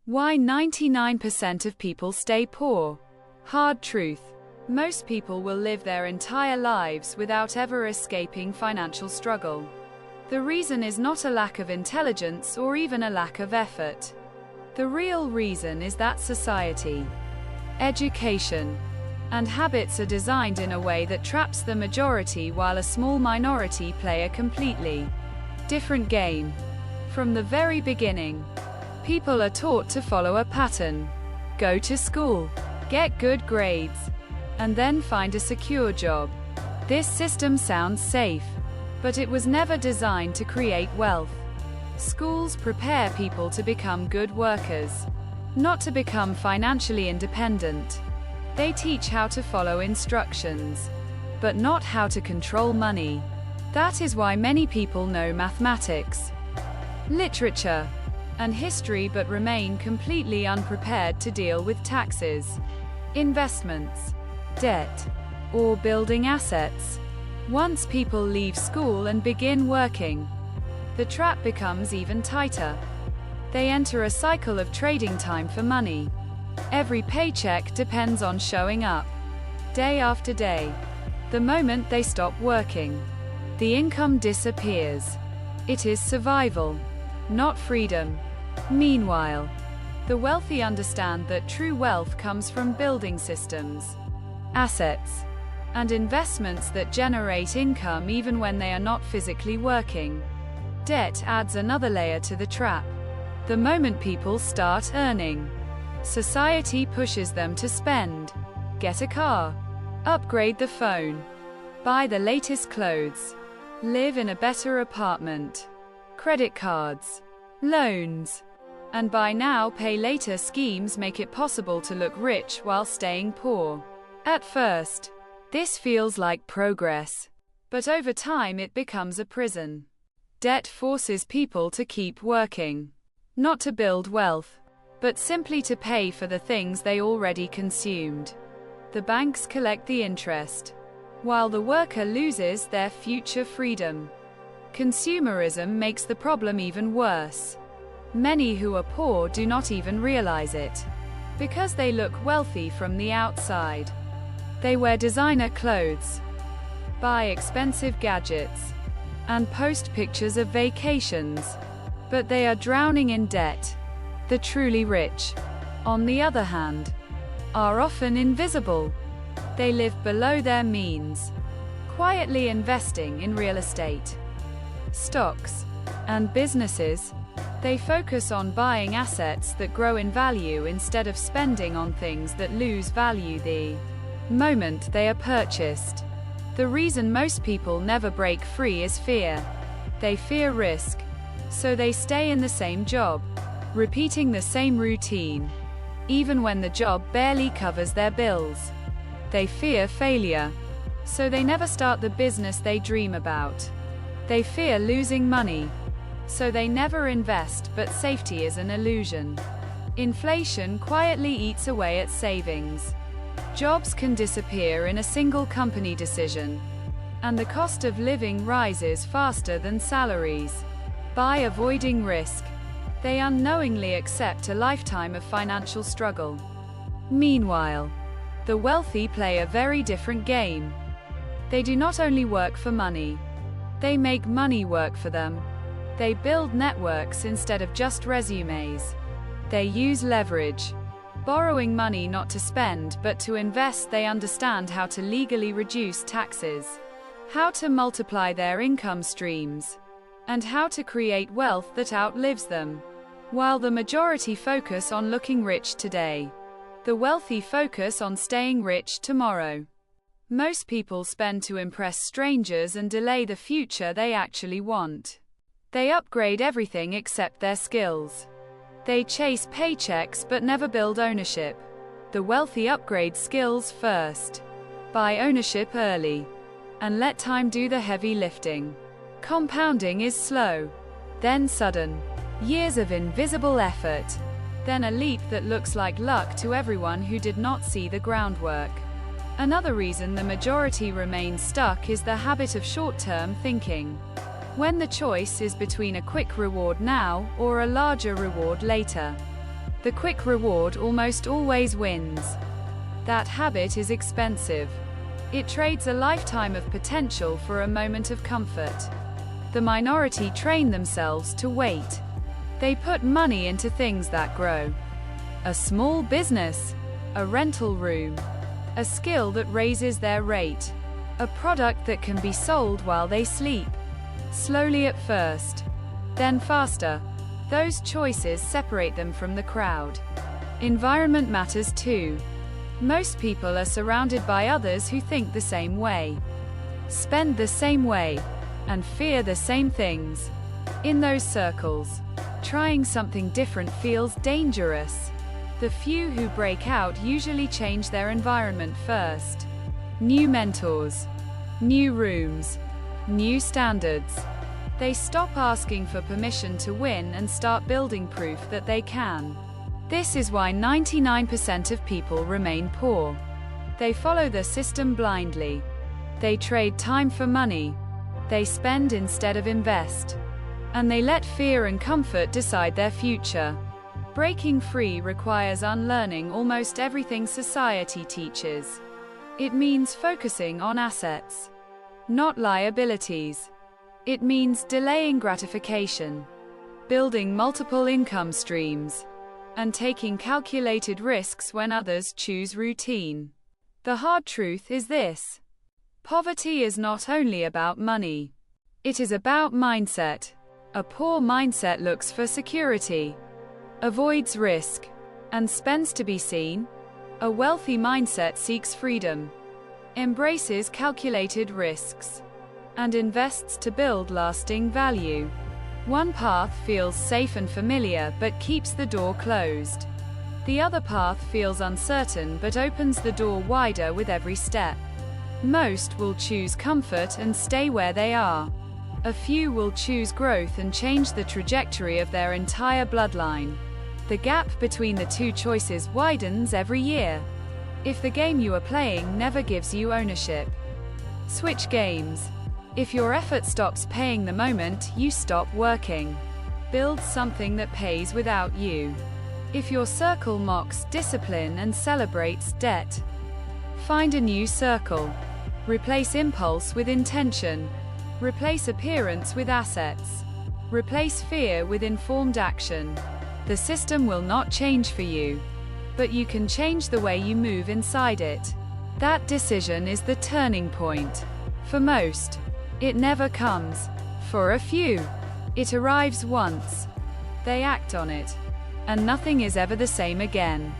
Why 99% of people stay poor. Hard truth. Most people will live their entire lives without ever escaping financial struggle. The reason is not a lack of intelligence or even a lack of effort. The real reason is that society, education, and habits are designed in a way that traps the majority while a small minority play a completely different game. From the very beginning, people are taught to follow a pattern. Go to school, get good grades, and then find a secure job. This system sounds safe, but it was never designed to create wealth. Schools prepare people to become good workers, not to become financially independent. They teach how to follow instructions, but not how to control money. That is why many people know mathematics, literature, and history but remain completely unprepared to deal with taxes, investments, debt, or building assets. Once people leave school and begin working, the trap becomes even tighter. They enter a cycle of trading time for money. Every paycheck depends on showing up, day after day. The moment they stop working, the income disappears. It is survival, not freedom. Meanwhile, the wealthy understand that true wealth comes from building systems, assets, and investments that generate income even when they are not physically working. Debt adds another layer to the trap. The moment people start earning, society pushes them to spend, get a car, upgrade the phone, buy the latest clothes, live in a better apartment, credit cards, loans, and buy now pay later schemes make it possible to look rich while staying poor. At first, this feels like progress, but over time it becomes a prison. Debt forces people to keep working, not to build wealth, but simply to pay for the things they already consumed. The banks collect the interest, while the worker loses their future freedom. Consumerism makes the problem even worse. Many who are poor do not even realize it, because they look wealthy from the outside. They wear designer clothes, buy expensive gadgets, and post pictures of vacations, but they are drowning in debt. The truly rich, on the other hand, are often invisible. They live below their means, quietly investing in real estate, stocks, and businesses. They focus on buying assets that grow in value instead of spending on things that lose value the moment they are purchased. The reason most people never break free is fear. They fear risk, so they stay in the same job, repeating the same routine, even when the job barely covers their bills. They fear failure, so they never start the business they dream about. They fear losing money, so they never invest, but safety is an illusion. Inflation quietly eats away at savings. Jobs can disappear in a single company decision, and the cost of living rises faster than salaries. By avoiding risk, they unknowingly accept a lifetime of financial struggle. Meanwhile, the wealthy play a very different game. They do not only work for money, they make money work for them. They build networks instead of just resumes. They use leverage, borrowing money not to spend but to invest. They understand how to legally reduce taxes, how to multiply their income streams, and how to create wealth that outlives them. While the majority focus on looking rich today, the wealthy focus on staying rich tomorrow. Most people spend to impress strangers and delay the future they actually want. They upgrade everything except their skills. They chase paychecks but never build ownership. The wealthy upgrade skills first, buy ownership early, and let time do the heavy lifting. Compounding is slow, then sudden. Years of invisible effort, then a leap that looks like luck to everyone who did not see the groundwork. Another reason the majority remains stuck is the habit of short-term thinking. When the choice is between a quick reward now or a larger reward later, The quick reward almost always wins. That habit is expensive. It trades a lifetime of potential for a moment of comfort. The minority train themselves to wait. They put money into things that grow. A small business, a rental room, a skill that raises their rate, a product that can be sold while they sleep. Slowly at first, then faster. Those choices separate them from the crowd. Environment matters too. Most people are surrounded by others who think the same way, spend the same way, and fear the same things. In those circles, trying something different feels dangerous. The few who break out usually change their environment first. New mentors, new rooms, new standards. They stop asking for permission to win and start building proof that they can. This is why 99% of people remain poor. They follow the system blindly. They trade time for money. They spend instead of invest. And they let fear and comfort decide their future. Breaking free requires unlearning almost everything society teaches. It means focusing on assets, not liabilities. It means delaying gratification, building multiple income streams, and taking calculated risks when others choose routine. The hard truth is this: poverty is not only about money. It is about mindset. A poor mindset looks for security, avoids risk, and spends to be seen. A wealthy mindset seeks freedom, embraces calculated risks, and invests to build lasting value. One path feels safe and familiar but keeps the door closed. The other path feels uncertain but opens the door wider with every step. Most will choose comfort and stay where they are. A few will choose growth and change the trajectory of their entire bloodline. The gap between the two choices widens every year. If the game you are playing never gives you ownership, switch games. If your effort stops paying the moment you stop working, build something that pays without you. If your circle mocks discipline and celebrates debt, find a new circle. Replace impulse with intention. Replace appearance with assets. Replace fear with informed action. The system will not change for you, but you can change the way you move inside it. That decision is the turning point. For most, it never comes. For a few, it arrives once. They act on it, and nothing is ever the same again.